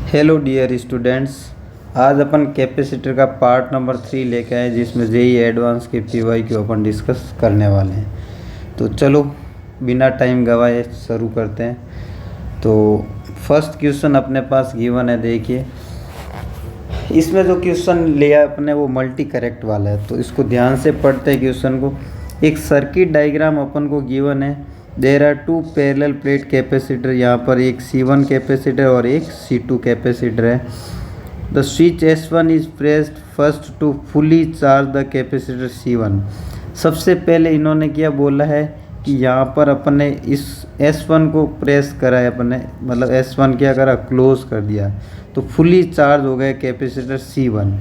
Hello dear students, आज अपन capacitor का part number 3 लेके आए जिसमें जेई एडवांस के पीवाई क्यू अपन डिस्कस करने वाले हैं। तो चलो बिना टाइम गवाए शुरू करते हैं। तो फर्स्ट क्वेश्चन अपने पास गिवन है, देखिए इसमें जो क्वेश्चन लिया अपने वो मल्टी करेक्ट वाला है, तो इसको ध्यान से पढ़ते हैं क्वेश्चन को। एक सर्किट डायग्राम अपन को गिवन है, there are two parallel plate capacitor, यहाँ पर एक C1 कैपेसिटर और एक C2 कैपेसिटर है। The switch S1 is pressed first to fully charge the capacitor C1। सबसे पहले इन्होंने क्या बोला है कि यहाँ पर अपन ने इस S1 को प्रेस करा है, अपन ने मतलब S1 क्या करा, क्लोज कर दिया, तो फुली चार्ज हो गया कैपेसिटर C1।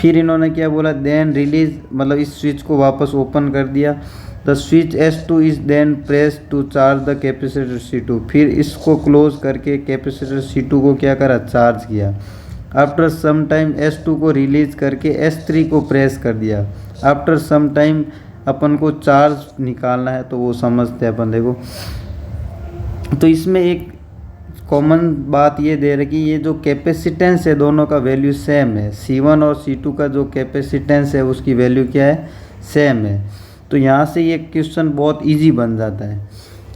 फिर इन्होंने क्या बोला, देन रिलीज मतलब इस स्विच को वापस ओपन कर दिया। The switch S2 is then press to charge the capacitor C2। फिर इसको क्लोज करके कैपेसिटर C2 को क्या करा, चार्ज किया। आफ्टर सम टाइम S2 को रिलीज करके S3 को प्रेस कर दिया। आफ्टर सम टाइम अपन को चार्ज निकालना है, तो वो समझते हैं अपन। देखो तो इसमें एक कॉमन बात ये दे रही कि ये जो कैपेसिटेंस है दोनों का वैल्यू सेम है। C1 और C2 का जो कैपेसिटेंस है उसकी वैल्यू क्या है, सेम है। तो यहाँ से ये क्वेश्चन बहुत इजी बन जाता है,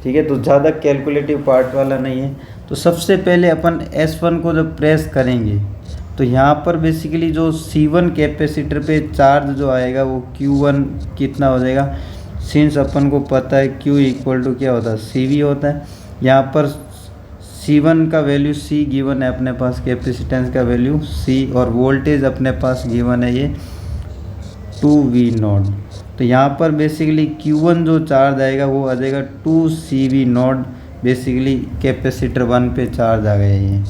ठीक है। तो ज़्यादा कैलकुलेटिव पार्ट वाला नहीं है। तो सबसे पहले अपन S1 को जब प्रेस करेंगे तो यहाँ पर बेसिकली जो C1 कैपेसिटर पे चार्ज जो आएगा वो Q1 कितना हो जाएगा, सिंस अपन को पता है Q इक्वल टू क्या होता है, CV होता है। यहाँ पर C1 का वैल्यू C गिवन है अपने पास, कैपेसिटेंस का वैल्यू C, और वोल्टेज अपने पास गिवन है ये 2V0। तो यहाँ पर बेसिकली Q1 जो चार्ज आएगा वो आ जाएगा 2CV0। बेसिकली कैपेसिटर 1 पे चार्ज आ गया, ये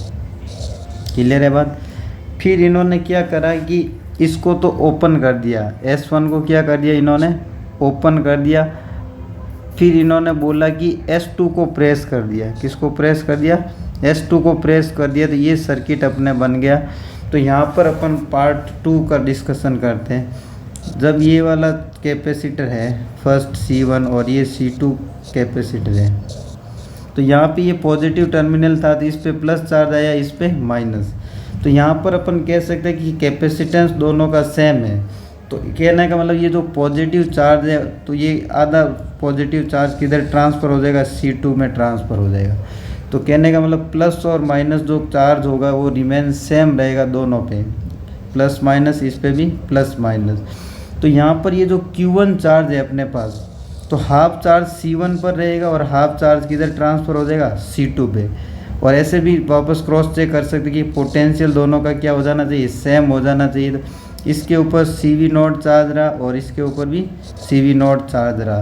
क्लियर है बात। फिर इन्होंने क्या करा कि इसको तो ओपन कर दिया, S1 को क्या कर दिया इन्होंने, ओपन कर दिया। फिर इन्होंने बोला कि S2 को प्रेस कर दिया। किसको प्रेस कर दिया, S2 को प्रेस कर दिया। तो ये सर्किट अपने बन गया। तो यहाँ पर अपन पार्ट 2 का डिस्कशन करते हैं। जब ये वाला कैपेसिटर है फर्स्ट C1 और ये C2 कैपेसिटर है, तो यहाँ पे ये पॉजिटिव टर्मिनल था, तो इस पे प्लस चार्ज आया, इस पे माइनस। तो यहाँ पर अपन कह सकते हैं कि कैपेसिटेंस दोनों का सेम है। तो कहने का मतलब ये जो पॉजिटिव चार्ज है, तो ये आधा पॉजिटिव चार्ज किधर ट्रांसफ़र हो जाएगा, C2 में ट्रांसफ़र हो जाएगा। तो कहने का मतलब प्लस और माइनस जो चार्ज होगा वो रिमेन सेम रहेगा दोनों पे, प्लस माइनस, इस पे भी प्लस माइनस। तो यहाँ पर ये जो Q1 चार्ज है अपने पास, तो हाफ चार्ज C1 पर रहेगा और हाफ चार्ज किधर ट्रांसफ़र हो जाएगा, C2 पे। और ऐसे भी वापस क्रॉस चेक कर सकते कि पोटेंशियल दोनों का क्या हो जाना चाहिए, सेम हो जाना चाहिए। तो इसके ऊपर CV0 चार्ज रहा और इसके ऊपर भी CV0 चार्ज रहा।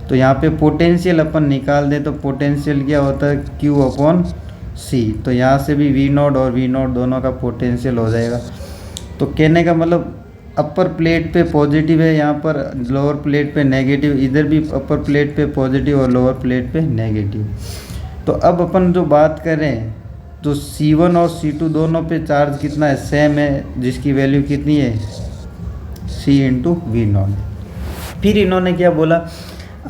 तो यहाँ पे पोटेंशियल अपन निकाल दें तो पोटेंशियल क्या होता है, Q/C। तो यहाँ से भी V0 और V0 दोनों का पोटेंशियल हो जाएगा। तो कहने का मतलब अपर प्लेट पे पॉजिटिव है, यहाँ पर लोअर प्लेट पे नेगेटिव, इधर भी अपर प्लेट पे पॉजिटिव और लोअर प्लेट पे नेगेटिव। तो अब अपन जो बात करें तो C1 और C2 दोनों पे चार्ज कितना है, सेम है, जिसकी वैल्यू कितनी है, C/V0। फिर इन्होंने क्या बोला,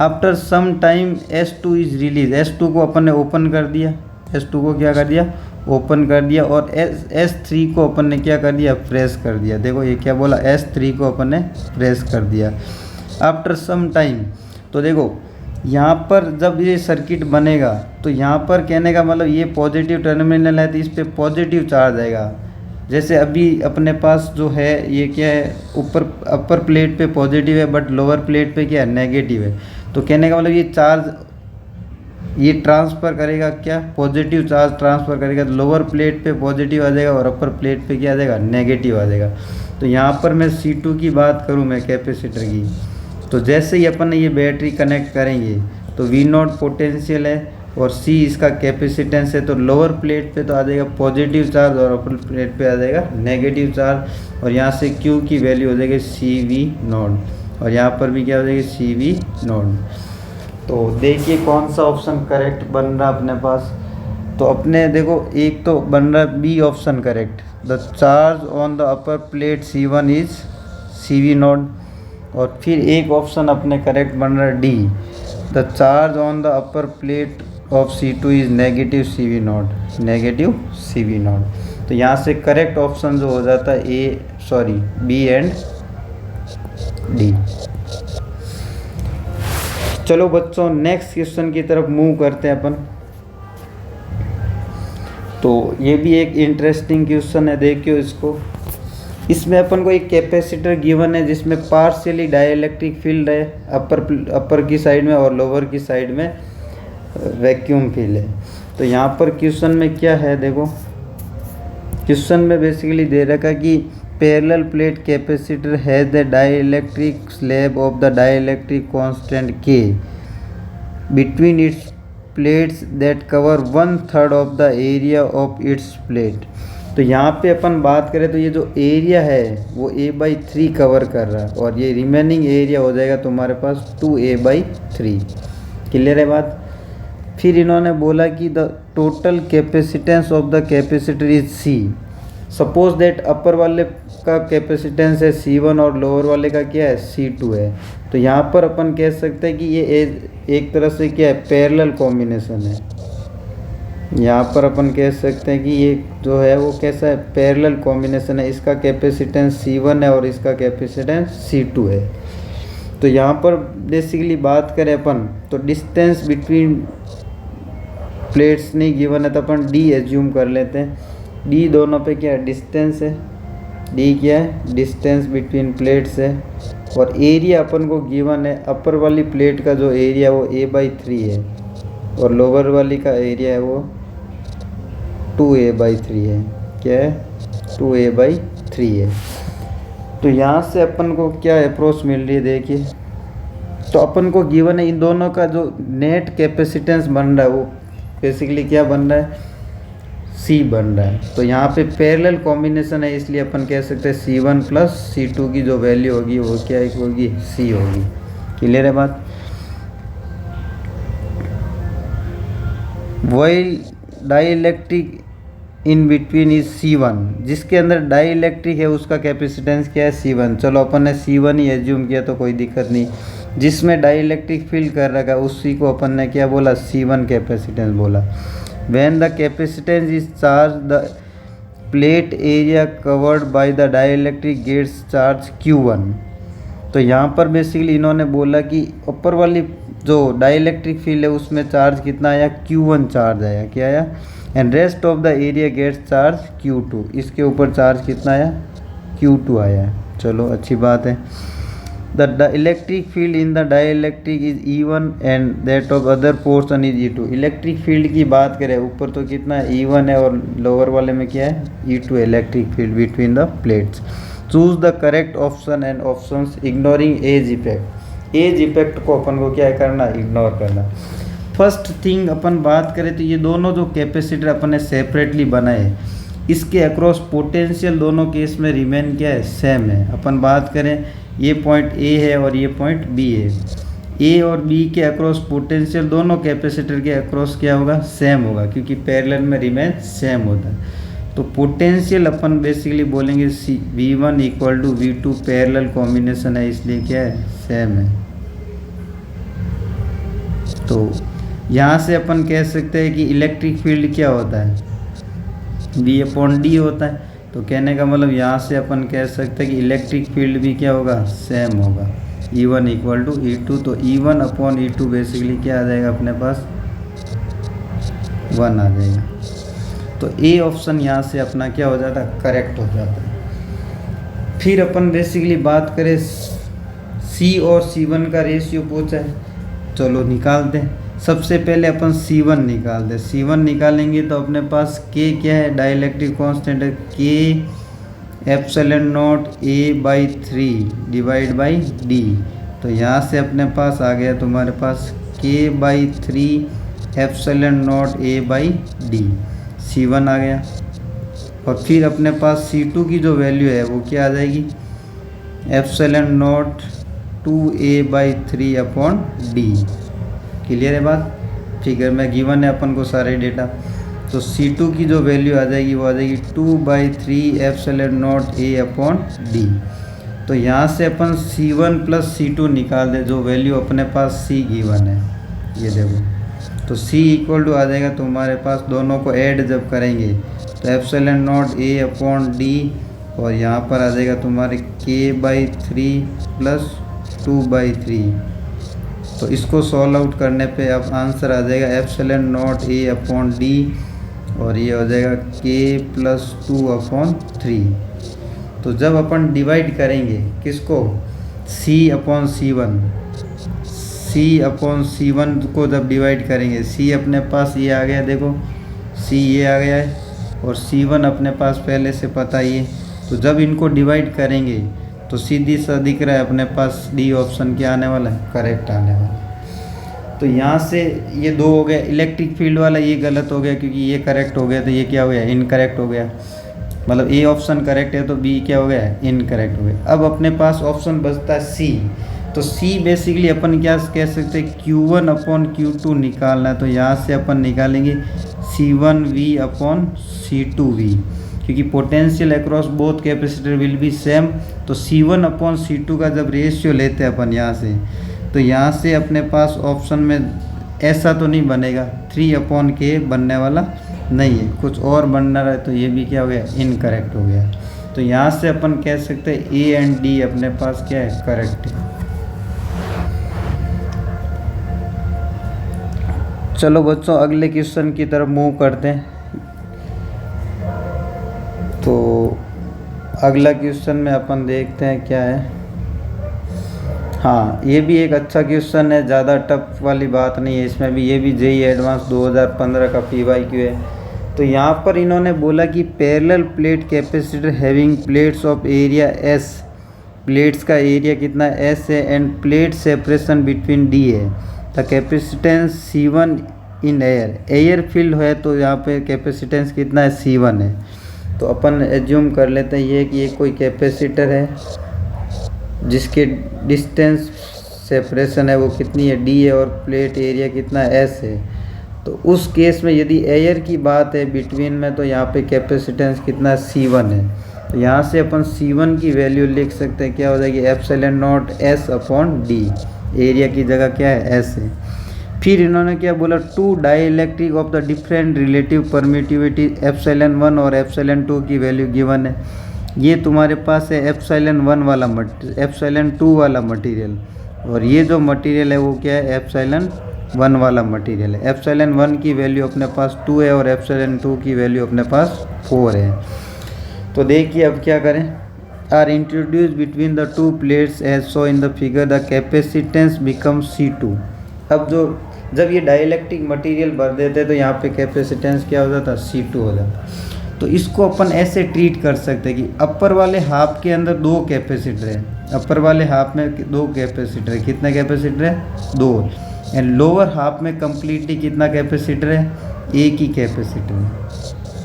after some time S2 is release. S2 को अपन ने ओपन कर दिया, S2 को क्या कर दिया, ओपन कर दिया। और S3 को अपन ने क्या कर दिया, प्रेस कर दिया। देखो ये क्या बोला, S3 को अपन ने प्रेस कर दिया आफ्टर सम टाइम। तो देखो यहाँ पर जब ये सर्किट बनेगा तो यहाँ पर कहने का मतलब ये पॉजिटिव टर्मिनल है, तो इस पर पॉजिटिव चार्ज आएगा। जैसे अभी अपने पास जो है ये क्या है, ऊपर अपर प्लेट पे पॉजिटिव है बट लोअर प्लेट पे क्या है, नेगेटिव है। तो कहने का मतलब ये चार्ज ये ट्रांसफ़र करेगा, क्या, पॉजिटिव चार्ज ट्रांसफ़र करेगा। तो लोअर प्लेट पे पॉजिटिव आ जाएगा और अपर प्लेट पे क्या आ जाएगा, नेगेटिव आ जाएगा। तो यहाँ पर मैं C2 की बात करूँ, मैं कैपेसिटर की, तो जैसे ही अपन ये बैटरी कनेक्ट करेंगे तो V0 पोटेंशियल है और C इसका कैपेसिटेंस है। तो लोअर प्लेट पे तो आ जाएगा पॉजिटिव चार्ज और अपर प्लेट पे आ जाएगा नेगेटिव चार्ज। और यहाँ से Q की वैल्यू हो जाएगी CV0 और यहाँ पर भी क्या हो जाएगी, CV0। तो देखिए कौन सा ऑप्शन करेक्ट बन रहा अपने पास। तो अपने देखो एक तो बन रहा B option correct, the charge on the upper plate C1 is CV0। और फिर एक ऑप्शन अपने करेक्ट बन रहा है D, the charge on the upper plate of C2 is negative CV0, negative CV0। तो यहाँ से करेक्ट ऑप्शन जो हो जाता है B एंड D। चलो बच्चों नेक्स्ट क्वेश्चन की तरफ मूव करते हैं अपन। तो ये भी एक इंटरेस्टिंग क्वेश्चन है, देखियो इसको। इसमें अपन को एक कैपेसिटर गिवन है जिसमें पार्शियली डाइलेक्ट्रिक फील्ड है अपर की साइड में और लोअर की साइड में वैक्यूम फील्ड है। तो यहाँ पर क्वेश्चन में क्या है, देखो क्वेश्चन में बेसिकली दे रखा है कि parallel plate capacitor has the dielectric slab of the dielectric constant K between its plates that cover 1/3 of the area of its plate. तो यहाँ पे अपन बात करें तो ये जो एरिया है वो A/3 कवर कर रहा है और ये रिमेनिंग एरिया हो जाएगा तुम्हारे पास 2A/3। क्लियर है बात। फिर इन्होंने बोला कि the total capacitance of the capacitor is C। Suppose that upper वाले का कैपेसिटेंस है C1 और लोअर वाले का क्या है C2 है। तो यहाँ पर अपन कह सकते हैं कि ये एक तरह से क्या है पैरेलल कॉम्बिनेशन है। यहाँ पर अपन कह सकते हैं कि ये जो है वो कैसा है पैरेलल कॉम्बिनेशन है। इसका कैपेसिटेंस C1 है और इसका कैपेसिटेंस C2 है। तो यहाँ पर बेसिकली बात करें अपन तो डिस्टेंस बिटवीन प्लेट्स नहीं गिवन है तो अपन D एज्यूम कर लेते हैं। D दोनों पे क्या है डिस्टेंस है, D क्या है डिस्टेंस बिटवीन प्लेट्स है और एरिया अपन को गिवन है अपर वाली प्लेट का जो एरिया वो A/3 है और लोअर वाली का एरिया है वो 2A/3 है। क्या है 2A/3 है। तो यहाँ से अपन को क्या अप्रोच मिल रही है, देखिए तो अपन को गिवन है इन दोनों का जो नेट कैपेसिटेंस बन रहा है वो बेसिकली क्या बन रहा है C बन रहा है। तो यहाँ पे पैरेलल कॉम्बिनेशन है इसलिए अपन कह सकते हैं C1 प्लस C2 की जो वैल्यू होगी वो क्या होगी C होगी। क्लियर है बात। While dielectric in between is C1, जिसके अंदर डाइलेक्ट्रिक है उसका कैपेसिटेंस क्या है C1। चलो अपन ने C1 ही एज्यूम किया तो कोई दिक्कत नहीं। जिसमें डाइलेक्ट्रिक फील्ड कर रखा है उसी को अपन ने क्या बोला C1 कैपेसिटेंस बोला। When the capacitance is charged, the plate area covered by the dielectric gets charge Q1। तो यहाँ पर बेसिकली इन्होंने बोला कि ऊपर वाली जो डाइलेक्ट्रिक फील्ड है उसमें चार्ज कितना आया Q1 चार्ज आया। क्या आया and rest of the area gets charge Q2। इसके ऊपर चार्ज कितना आया Q2 आया। चलो अच्छी बात है। The electric field in the dielectric is E1 and that of other portion is E2। Electric field की बात करें ऊपर तो कितना है E1 है और लोअर वाले में क्या है E2 electric field between the plates. Choose the correct option and options ignoring edge effect. Edge effect को अपन को क्या करना इग्नोर करना। फर्स्ट थिंग अपन बात करें तो ये दोनों जो कैपेसिटर अपन ने सेपरेटली बनाए इसके अक्रॉस पोटेंशियल दोनों केस में रिमेन क्या है सेम है। अपन बात करें ये पॉइंट A है और ये पॉइंट B है। A और B के अक्रॉस पोटेंशियल दोनों कैपेसिटर के अक्रॉस क्या होगा सेम होगा क्योंकि पैरेलल में रिमेन सेम होता है। तो पोटेंशियल अपन बेसिकली बोलेंगे V1 equal to V2 parallel combination है इसलिए क्या है सेम है। तो यहाँ से अपन कह सकते हैं कि इलेक्ट्रिक फील्ड क्या होता है V/D होता है। तो कहने का मतलब यहाँ से अपन कह सकते हैं कि इलेक्ट्रिक फील्ड भी क्या होगा सेम होगा E1 इक्वल टू E2। तो E1/E2 बेसिकली क्या आ जाएगा अपने पास 1 आ जाएगा। तो A ऑप्शन यहाँ से अपना क्या हो जाता है करेक्ट हो जाता है। फिर अपन बेसिकली बात करें C और C1 का रेशियो पूछा है। चलो निकालते हैं। सबसे पहले अपन C1 निकालते हैं। C1 निकालेंगे तो अपने पास K क्या है डाइलेक्ट्रिक कांस्टेंट है K epsilon not A/3 divide by D। तो यहाँ से अपने पास आ गया तुम्हारे पास K/3 epsilon not A/D। C1 आ गया और फिर अपने पास C2 की जो वैल्यू है वो क्या आ जाएगी epsilon not 2A/3 upon D। Clear है बात। फिगर में गिवन है अपन को सारे डेटा। तो C2 की जो वैल्यू आ जाएगी वो आ जाएगी 2/3 epsilon not A upon D। तो यहाँ से अपन C1 प्लस C2 निकाल दे जो वैल्यू अपने पास C गिवन है। ये देखो तो सी इक्वल टू आ जाएगा तुम्हारे पास, दोनों को ऐड जब करेंगे तो epsilon not a upon D, और यहाँ पर आ जाएगा तुम्हारे k/3 प्लस 2/3। तो इसको सॉल्व आउट करने पे अब आंसर आ जाएगा epsilon not a upon D, और ये हो जाएगा k+2/3। तो जब अपन डिवाइड करेंगे किसको, C/C1 को जब डिवाइड करेंगे, C अपने पास ये आ गया, देखो C ये आ गया है, और C1 अपने पास पहले से पता ही है। तो जब इनको डिवाइड करेंगे तो सीधी सा दिख रहा है अपने पास डी ऑप्शन क्या आने वाला है, करेक्ट आने वाला है। तो यहाँ से ये दो हो गया, इलेक्ट्रिक फील्ड वाला ये गलत हो गया क्योंकि ये करेक्ट हो गया, तो ये क्या हो गया, इनकरेक्ट हो गया। मतलब ए ऑप्शन करेक्ट है तो बी क्या हो गया, इनकरेक्ट हो गया। अब अपने पास ऑप्शन बचता है सी। तो सी बेसिकली अपन क्या कह सकते हैं, Q1/Q2 निकालना है। तो यहाँ से अपन निकालेंगे C1V/C2V, क्योंकि potential across both capacitor will be same. तो C1/C2 का जब रेशियो लेते हैं अपन यहाँ से, तो यहाँ से अपने पास ऑप्शन में ऐसा तो नहीं बनेगा, 3/K बनने वाला नहीं है, कुछ और बनना रहा है, तो ये भी क्या हो गया, इनकरेक्ट हो गया। तो यहाँ से अपन कह सकते हैं ए एंड डी अपने पास क्या है, करेक्ट है। चलो बच्चों अगले क्वेश्चन की तरफ मूव करते हैं। तो अगला क्वेश्चन में अपन देखते हैं क्या है। हाँ, ये भी एक अच्छा क्वेश्चन है, ज़्यादा टफ वाली बात नहीं है इसमें भी। ये भी जेईई एडवांस 2015 का PYQ है। तो यहाँ पर इन्होंने बोला कि parallel plate capacitor having plates of area S, plates का एरिया कितना S है, end plate separation between D है। The capacitance C1 in air field है, तो यहाँ पे कैपेसिटेंस कितना है, C1 है। तो अपन एज्यूम कर लेते हैं ये कि ये कोई कैपेसिटर है जिसके डिस्टेंस सेपरेशन है वो कितनी है, D है, और प्लेट एरिया कितना है, S है। तो उस केस में यदि एयर की बात है बिटवीन में, तो यहाँ पे कैपेसिटेंस कितना C1 है। तो यहाँ से अपन C1 की वैल्यू लिख सकते हैं, क्या हो जाएगी, एप्सिलॉन नॉट S/D। एरिया की जगह क्या है, S है। फिर इन्होंने क्या बोला, two dielectric of the different relative permittivity epsilon 1 और एप्सिलॉन 2 की वैल्यू गिवन है। ये तुम्हारे पास है एप्सिलॉन 2 वाला मटेरियल, और ये जो मटेरियल है वो क्या है, एप्सिलॉन 1 वाला मटेरियल है। एप्सिलॉन 1 की वैल्यू अपने पास 2 है और एप्सिलॉन 2 की वैल्यू अपने पास 4 है। तो देखिए अब क्या करें, are introduce between the two plates as so in the figure, the capacitance become C2। अब जब ये डाइइलेक्ट्रिक मटेरियल भर देते तो यहाँ पे कैपेसिटेंस क्या हो जाता, C2 हो जाता। तो इसको अपन ऐसे ट्रीट कर सकते हैं कि अपर वाले हाफ के अंदर दो कैपेसिटर है, अपर वाले हाफ में दो कैपेसिटर है, कितने कैपेसिटर है, 2, एंड लोअर हाफ में कम्प्लीटली कितना कैपेसिटर है, एक ही कैपेसिटर है।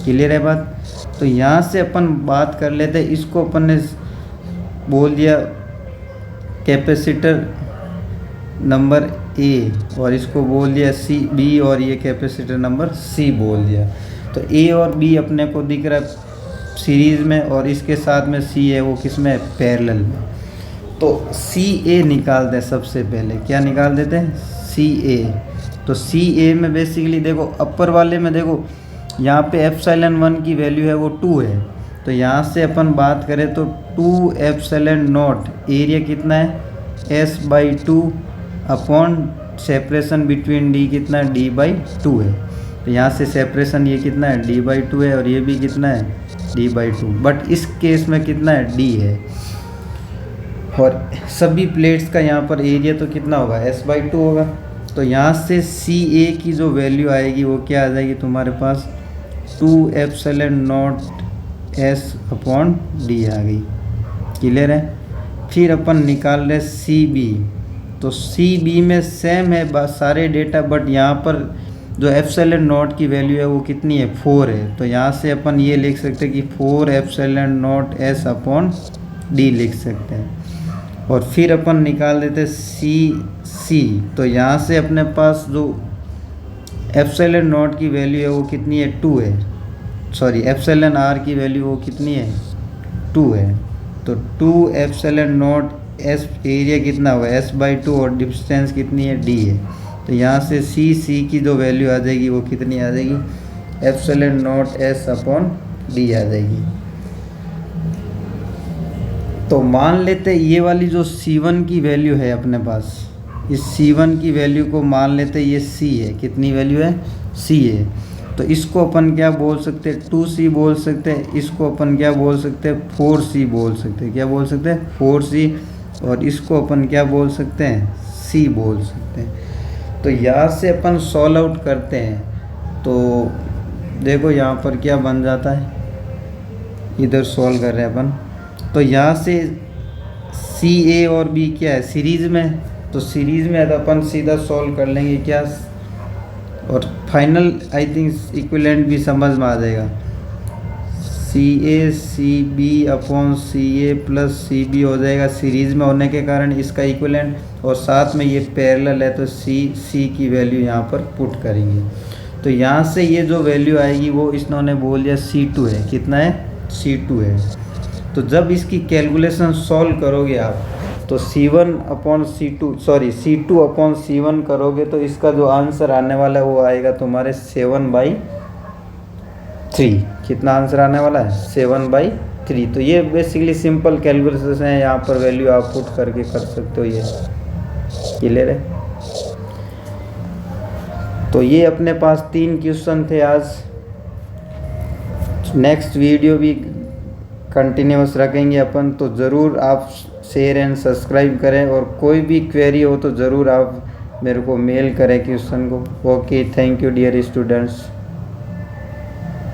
क्लियर है बात। तो यहाँ से अपन बात कर लेते हैं, इसको अपन ने बोल दिया कैपेसिटर नंबर A, और इसको बोल दिया B, और ये कैपेसिटर नंबर C बोल दिया। तो A और B अपने को दिख रहा है सीरीज़ में, और इसके साथ में C है वो किस में, पैरेलल में। तो CA निकालते हैं सबसे पहले, क्या निकाल देते हैं, CA। तो CA में बेसिकली देखो अपर वाले में देखो यहाँ पे एप्सिलॉन 1 की वैल्यू है वो 2 है। तो यहाँ से अपन बात करें तो 2 एप्सिलॉन नॉट, एरिया कितना है, S/2 upon separation between D कितना है, D/2 है। तो यहाँ से सेपरेशन ये कितना है, D/2 है, और ये भी कितना है, D/2। बट इस केस में कितना है, D है। और सभी प्लेट्स का यहाँ पर एरिया तो कितना होगा, S/2 होगा। तो यहाँ से CA की जो वैल्यू आएगी वो क्या आ जाएगी तुम्हारे पास, 2 एप्सिलॉन नॉट S/D आ गई। क्लियर है। फिर अपन निकाल रहे CB। तो CB में सेम है सारे डेटा, बट यहाँ पर जो एप्सिलॉन नॉट की वैल्यू है वो कितनी है, 4 है। तो यहाँ से अपन ये लिख सकते हैं कि 4 एप्सिलॉन नॉट S/D लिख सकते हैं। और फिर अपन निकाल देते CC। तो यहाँ से अपने पास जो एप्सिलॉन नॉट की वैल्यू है वो कितनी है, 2 है। सॉरी, एप्सिलॉन R की वैल्यू वो कितनी है, 2 है। तो 2 एप्सिलॉन नॉट S, एरिया कितना होगा, S/2, और डिस्टेंस कितनी है, D है। तो यहाँ से सी की जो वैल्यू आ जाएगी वो कितनी आ जाएगी, epsilon naught S upon D आ जाएगी। तो मान लेते ये वाली जो C1 की वैल्यू है अपने पास, इस C1 की वैल्यू को मान लेते ये C है, कितनी वैल्यू है, C है। तो इसको अपन क्या बोल सकते हैं, 2C बोल सकते हैं। इसको अपन क्या बोल सकते हैं, 4C बोल सकते हैं। क्या बोल सकते हैं, 4C। और इसको अपन क्या बोल सकते हैं, C बोल सकते हैं। तो यहाँ से अपन सॉल्व आउट करते हैं तो देखो यहाँ पर क्या बन जाता है, इधर सॉल्व कर रहे हैं अपन। तो यहाँ से सी ए और बी क्या है, सीरीज़ में। तो सीरीज़ में है तो अपन सीधा सॉल्व कर लेंगे क्या, और फाइनल आई थिंक इक्विवेलेंट भी समझ में आ जाएगा। सी ए सी बी अपॉन सी ए प्लस सी बी हो जाएगा, सीरीज़ में होने के कारण इसका इक्विवेलेंट, और साथ में ये पैरेलल है तो सी की वैल्यू यहाँ पर पुट करेंगे। तो यहाँ से ये जो वैल्यू आएगी वो इन्होंने बोल दिया C2 है। कितना है, C2 है। तो जब इसकी कैलकुलेशन सॉल्व करोगे आप तो C2 अपॉन C1 करोगे तो इसका जो आंसर आने वाला है वो आएगा तुम्हारे 7/3। कितना आंसर आने वाला है, 7/3। तो ये बेसिकली सिंपल कैलकुलेशन है, यहाँ पर वैल्यू आप पुट करके कर सकते हो। ये क्लियर है। तो ये अपने पास 3 क्वेश्चन थे आज। नेक्स्ट वीडियो भी कंटिन्यूस रखेंगे अपन, तो ज़रूर आप शेयर एंड सब्सक्राइब करें, और कोई भी क्वेरी हो तो ज़रूर आप मेरे को मेल करें क्वेश्चन को। Okay, thank you dear students.